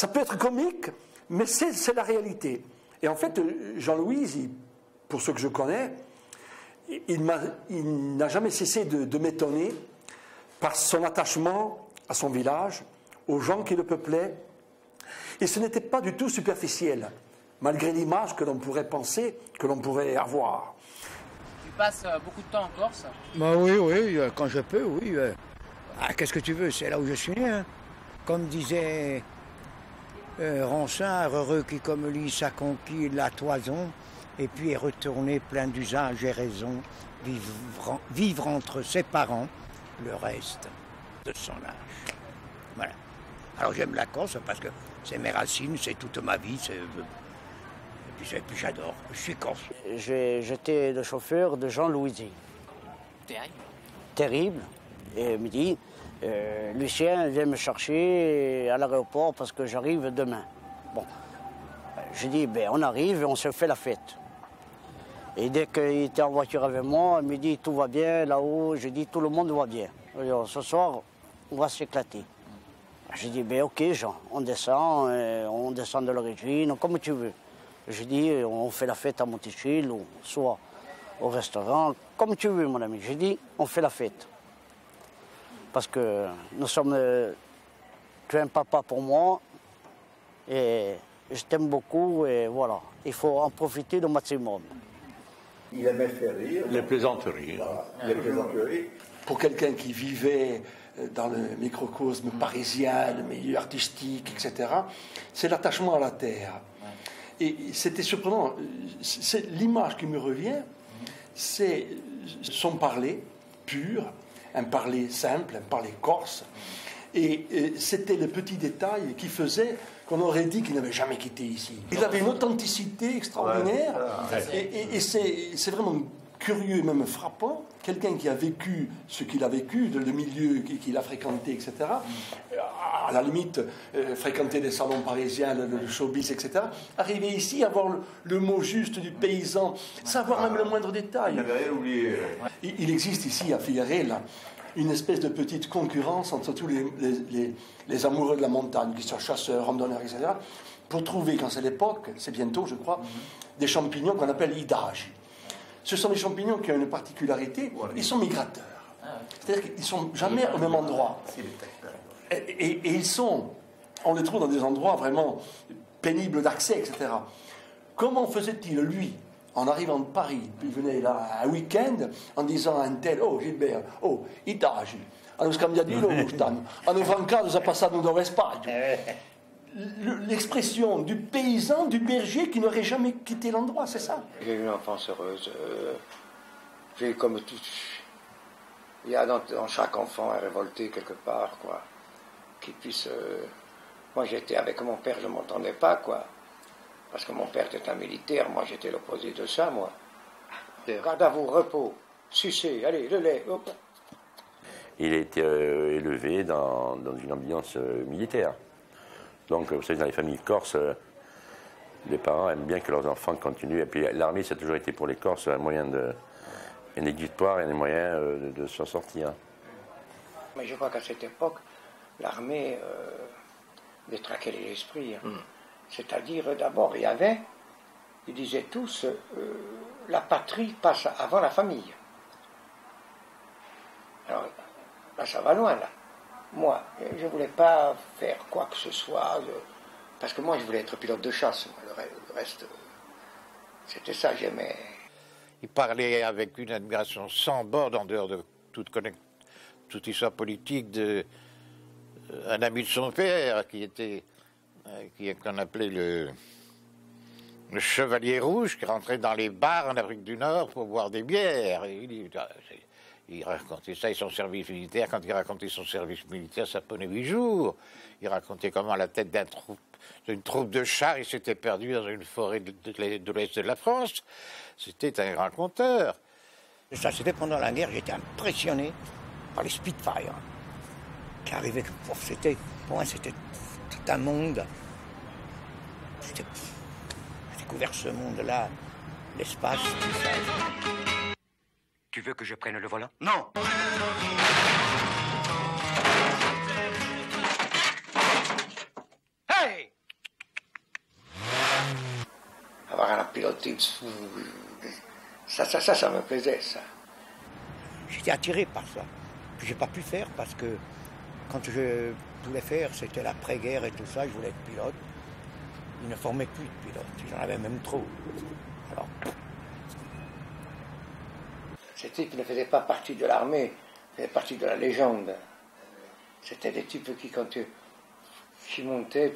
peut être comique, mais c'est la réalité. Et en fait, Jean-Louis, pour ceux que je connais, il n'a jamais cessé de m'étonner par son attachement à son village, aux gens qui le peuplaient. Et ce n'était pas du tout superficiel, malgré l'image que l'on pourrait penser, que l'on pourrait avoir. Tu passes beaucoup de temps en Corse? Bah oui, quand je peux, oui. Qu'est-ce que tu veux, c'est là où je suis né. Hein. Comme disait Ronsard, heureux qui comme lui s'acconquit la toison, et puis est retourné plein d'usage et raison, vivre entre ses parents le reste de son âge. Voilà. Alors j'aime la Corse parce que c'est mes racines, c'est toute ma vie, et puis j'adore, je suis corse. J'étais le chauffeur de Jean-Louis. Terrible. Terrible. Et il me dit, Lucien, viens me chercher à l'aéroport parce que j'arrive demain. Bon, j'ai dit, ben, on arrive et on se fait la fête. Et dès qu'il était en voiture avec moi, il me dit, tout va bien là-haut. J'ai dit, tout le monde va bien. Alors, ce soir, on va s'éclater. J'ai dit, ben ok Jean, on descend de l'origine, comme tu veux. J'ai dit, on fait la fête à Montichil, ou soit au restaurant, comme tu veux mon ami. J'ai dit, on fait la fête. Parce que nous sommes, tu es un papa pour moi, et je t'aime beaucoup, et voilà. Il faut en profiter au maximum. Il aimait faire rire. Les plaisanteries. Voilà. Les plaisanteries. Pour quelqu'un qui vivait dans le microcosme parisien, le milieu artistique, etc., c'est l'attachement à la terre. Et c'était surprenant. C'est l'image qui me revient, c'est son parler pur, un parler simple, un parler corse. Et c'était le petit détail qui faisait qu'on aurait dit qu'il n'avait jamais quitté ici. Il avait une authenticité extraordinaire. Et c'est vraiment curieux et même frappant, quelqu'un qui a vécu ce qu'il a vécu, le milieu qu'il a fréquenté, etc., à la limite, fréquenter des salons parisiens, le showbiz, etc., arriver ici, avoir le mot juste du paysan, savoir même le moindre détail. Il n'avait rien oublié. Il existe ici, à Figueres, une espèce de petite concurrence entre tous les amoureux de la montagne, qui soient chasseurs, randonneurs, etc., pour trouver, quand c'est l'époque, c'est bientôt, je crois, des champignons qu'on appelle idages. Ce sont des champignons qui ont une particularité, ils sont migrateurs. C'est-à-dire qu'ils ne sont jamais au même endroit. Et on les trouve dans des endroits vraiment pénibles d'accès, etc. Comment faisait-il, lui, en arrivant de Paris, puis il venait là un week-end, en disant à un tel, oh Gilbert, oh, idagi, hanno scambiato lo stanno, hanno francato, ça passato dove Espagne. L'expression du paysan, du berger qui n'aurait jamais quitté l'endroit, c'est ça. J'ai eu une enfance heureuse. J'ai eu comme tout. Il y a dans chaque enfant un révolté quelque part, quoi. Qui puisse. Moi, j'étais avec mon père, je ne m'entendais pas, quoi. Parce que mon père était un militaire, moi j'étais l'opposé de ça, moi. Garde à vous, repos, sucez, allez, le lait, hop. Il a été élevé dans une ambiance militaire. Donc, vous savez, dans les familles corses, les parents aiment bien que leurs enfants continuent. Et puis, l'armée, ça a toujours été pour les Corses un moyen un exutoire et un moyen de s'en sortir. Mais je crois qu'à cette époque, l'armée détraquait les esprits. C'est-à-dire, d'abord, ils disaient tous, la patrie passe avant la famille. Alors, là, ça va loin, là. Moi, je ne voulais pas faire quoi que ce soit, parce que moi, je voulais être pilote de chasse. Le reste, c'était ça, j'aimais. Il parlait avec une admiration sans borne, en dehors de toute histoire politique, un ami de son père, qu'on appelait le Chevalier Rouge, qui rentrait dans les bars en Afrique du Nord pour boire des bières. Et il racontait ça et son service militaire. Quand il racontait son service militaire, ça prenait 8 jours. Il racontait comment, à la tête d'une troupe de chars, il s'était perdu dans une forêt de l'Est de la France. C'était un grand conteur. Ça, c'était pendant la guerre, j'étais impressionné par les Spitfire qui arrivaient. Pour moi, c'était tout un monde. J'ai découvert ce monde-là, l'espace, tout ça. Tu veux que je prenne le volant? Non. Hey! Avoir un piloté, ça me plaisait, ça. J'étais attiré par ça. Puis j'ai pas pu faire parce que quand je voulais faire, c'était l'après-guerre et tout ça, je voulais être pilote. Ils ne formaient plus de pilotes, j'en avais même trop. Alors, ces types ne faisaient pas partie de l'armée, ils faisaient partie de la légende. C'était des types qui, quand tu montais,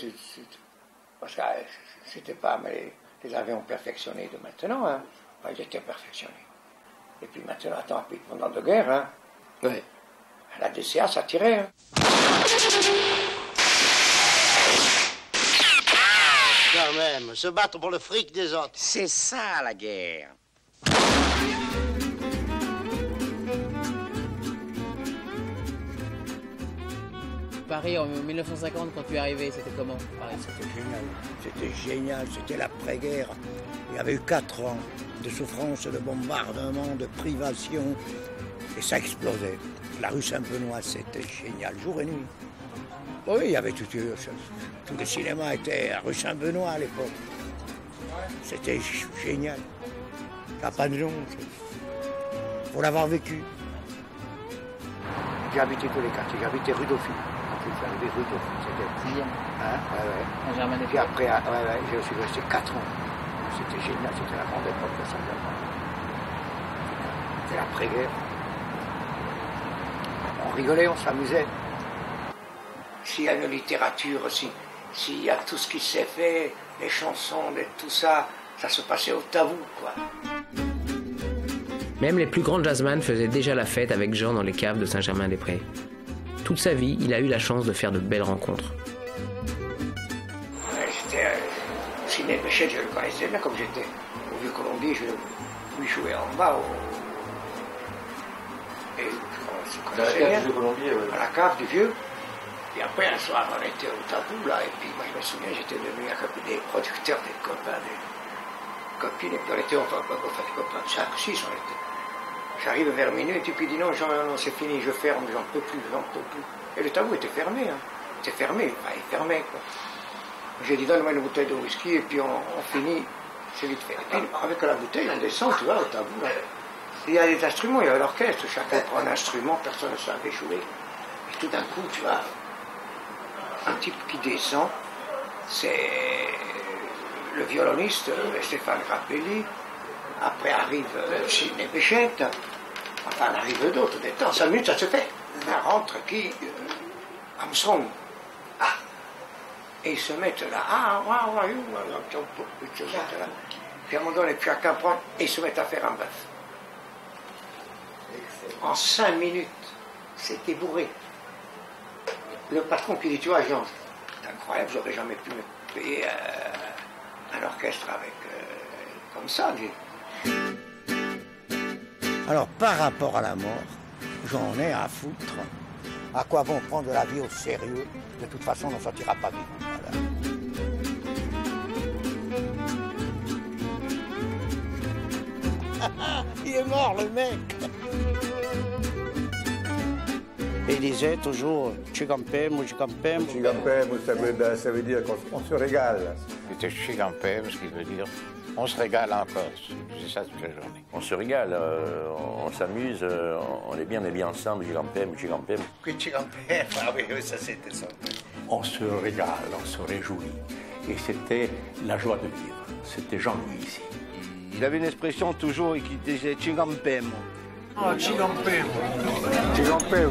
parce que c'était pas, mais les avions perfectionnés de maintenant, hein. Ouais, ils étaient perfectionnés. Et puis maintenant, attends, puis pendant la guerre, hein. Ouais. La DCA, ça tirait, hein. Quand même, se battre pour le fric des autres. C'est ça, la guerre. Paris en 1950, quand tu es arrivé, c'était comment, Paris? C'était génial, c'était l'après-guerre. Il y avait eu 4 ans de souffrance, de bombardement, de privation, et ça explosait. La rue Saint-Benoît, c'était génial, jour et nuit. Oui, il y avait tout le cinéma était à rue Saint-Benoît à l'époque. C'était génial. Ça n'a pas de nom, pour l'avoir vécu. J'ai habité tous les quartiers, j'ai habité rue Dauphine. Je suis arrivé rue Dauphine, c'était... Hein? Ouais, ouais. Puis après, je suis resté 4 ans. C'était génial, c'était la grande époque de Saint-Benoît. C'était l'après-guerre. On rigolait, on s'amusait. S'il y a une littérature, s'il y a tout ce qui s'est fait, les chansons, tout ça, ça se passait au tabou, quoi. Même les plus grands jazzman faisaient déjà la fête avec Jean dans les caves de Saint-Germain-des-Prés. Toute sa vie, il a eu la chance de faire de belles rencontres. J'étais au ciné Béchette, je le connaissais bien comme j'étais. Au Vieux-Colombier, puis jouer en bas. Et on se connaissait à la cave du vieux. Et après, un soir, on était au tabou, là, et puis moi, je me souviens, j'étais devenu un peu des producteurs, des copains, des copines, et puis on était, enfin, des copains, 5 ou 6, on était. J'arrive vers minuit, et puis il dit non, non, c'est fini, je ferme, j'en peux plus. Et le tabou était fermé, hein. C'était fermé, enfin, il fermait, quoi. J'ai dit, donne-moi une bouteille de whisky, et puis on finit, c'est vite fait. Et puis, avec la bouteille, on descend, tu vois, au tabou, là. Il y a des instruments, il y a l'orchestre, chacun prend un instrument, personne ne savait jouer. Et tout d'un coup, tu vois, un type qui descend, c'est le violoniste Stéphane Grappelli. Après arrive Sidney Béchette. Enfin, il arrive d'autres. En 5 minutes, ça se fait. Là rentre qui Armstrong. Ah. Et ils se mettent là. Ah, ils se mettent là. Puis à un moment donné, chacun prend et ils se mettent à faire un bœuf. En 5 minutes, c'était bourré. Le patron qui dit, tu vois, Jean, c'est incroyable, j'aurais jamais pu me payer un orchestre avec comme ça. Alors, par rapport à la mort, j'en ai à foutre. À quoi bon prendre la vie au sérieux? De toute façon, on n'en sortira pas vivant. Voilà. Il est mort, le mec. Et il disait toujours Chigampem ou Chigampem. Chigampem, ça veut dire qu'on se régale. C'était Chigampem, ce qui veut dire on se régale encore. C'est ça toute la journée. On se régale, on s'amuse, on est bien ensemble, Chigampem. Oui, Chigampem, ah oui, ça c'était ça. On se régale, on se réjouit. Et c'était la joie de vivre. C'était Jean-Louis ici. Il avait une expression toujours qui disait Chigampem. Ah, Chigampem. Chigampem.